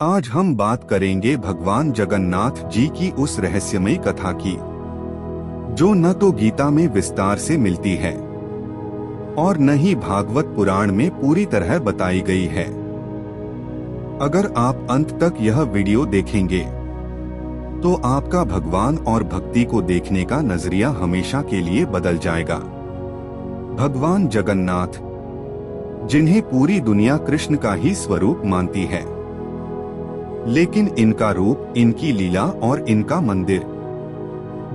आज हम बात करेंगे भगवान जगन्नाथ जी की उस रहस्यमयी कथा की जो न तो गीता में विस्तार से मिलती है और न ही भागवत पुराण में पूरी तरह बताई गई है। अगर आप अंत तक यह वीडियो देखेंगे तो आपका भगवान और भक्ति को देखने का नजरिया हमेशा के लिए बदल जाएगा। भगवान जगन्नाथ, जिन्हें पूरी दुनिया कृष्ण का ही स्वरूप मानती है, लेकिन इनका रूप, इनकी लीला और इनका मंदिर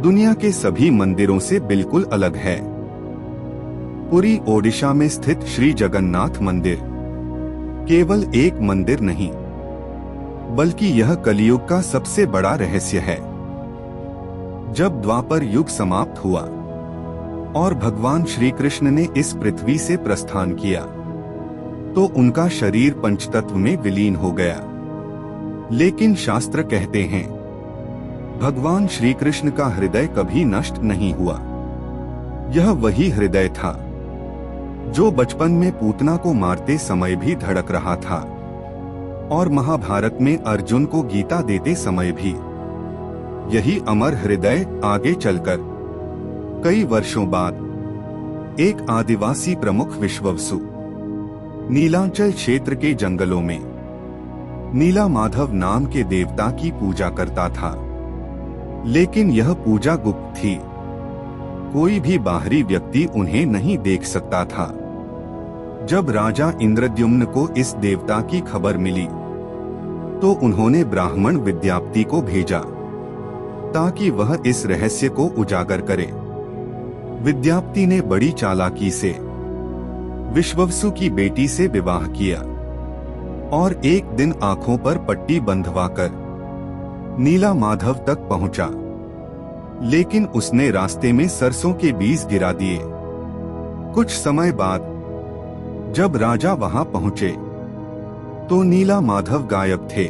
दुनिया के सभी मंदिरों से बिल्कुल अलग है। पुरी ओडिशा में स्थित श्री जगन्नाथ मंदिर केवल एक मंदिर नहीं, बल्कि यह कलियुग का सबसे बड़ा रहस्य है। जब द्वापर युग समाप्त हुआ और भगवान श्री कृष्ण ने इस पृथ्वी से प्रस्थान किया, तो उनका शरीर पंचतत्व में विलीन हो गया। लेकिन शास्त्र कहते हैं भगवान श्री कृष्ण का हृदय कभी नष्ट नहीं हुआ। यह वही हृदय था जो बचपन में पूतना को मारते समय भी धड़क रहा था और महाभारत में अर्जुन को गीता देते समय भी। यही अमर हृदय आगे चलकर कई वर्षों बाद एक आदिवासी प्रमुख विश्ववसु नीलांचल क्षेत्र के जंगलों में नीला माधव नाम के देवता की पूजा करता था। लेकिन यह पूजा गुप्त थी, कोई भी बाहरी व्यक्ति उन्हें नहीं देख सकता था। जब राजा इंद्रद्युम्न को इस देवता की खबर मिली तो उन्होंने ब्राह्मण विद्यापति को भेजा ताकि वह इस रहस्य को उजागर करे। विद्यापति ने बड़ी चालाकी से विश्ववसु की बेटी से विवाह किया और एक दिन आंखों पर पट्टी बंधवाकर नीला माधव तक पहुंचा। लेकिन उसने रास्ते में सरसों के बीज गिरा दिए। कुछ समय बाद जब राजा वहां पहुंचे तो नीला माधव गायब थे।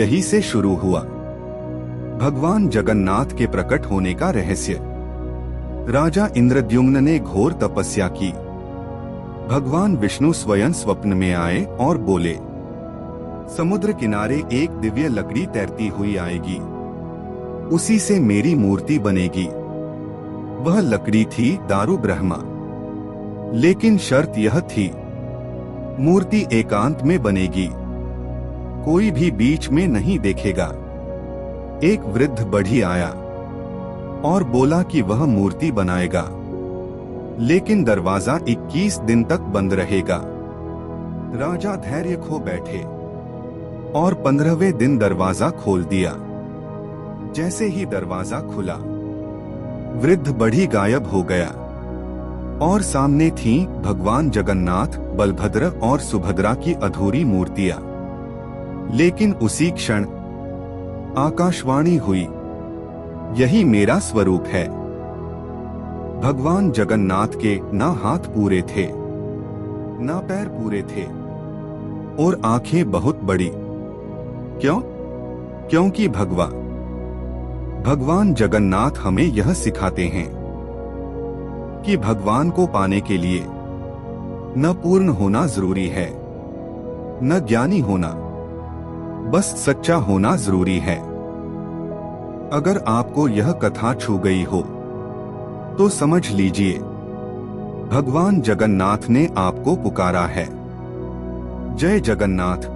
यही से शुरू हुआ भगवान जगन्नाथ के प्रकट होने का रहस्य। राजा इंद्रद्युम्न ने घोर तपस्या की। भगवान विष्णु स्वयं स्वप्न में आए और बोले, समुद्र किनारे एक दिव्य लकड़ी तैरती हुई आएगी, उसी से मेरी मूर्ति बनेगी। वह लकड़ी थी दारू ब्रह्मा। लेकिन शर्त यह थी, मूर्ति एकांत में बनेगी, कोई भी बीच में नहीं देखेगा। एक वृद्ध बढ़ी आया और बोला कि वह मूर्ति बनाएगा, लेकिन दरवाजा 21 दिन तक बंद रहेगा। राजा धैर्य खो बैठे और 15वें दिन दरवाजा खोल दिया। जैसे ही दरवाजा खुला, वृद्ध बढ़ी गायब हो गया और सामने थी भगवान जगन्नाथ, बलभद्र और सुभद्रा की अधूरी मूर्तियां। लेकिन उसी क्षण आकाशवाणी हुई, यही मेरा स्वरूप है। भगवान जगन्नाथ के ना हाथ पूरे थे, ना पैर पूरे थे और आंखें बहुत बड़ी। क्यों? क्योंकि भगवान जगन्नाथ हमें यह सिखाते हैं कि भगवान को पाने के लिए न पूर्ण होना जरूरी है, न ज्ञानी होना, बस सच्चा होना जरूरी है। अगर आपको यह कथा छू गई हो तो समझ लीजिए भगवान जगन्नाथ ने आपको पुकारा है। जय जगन्नाथ।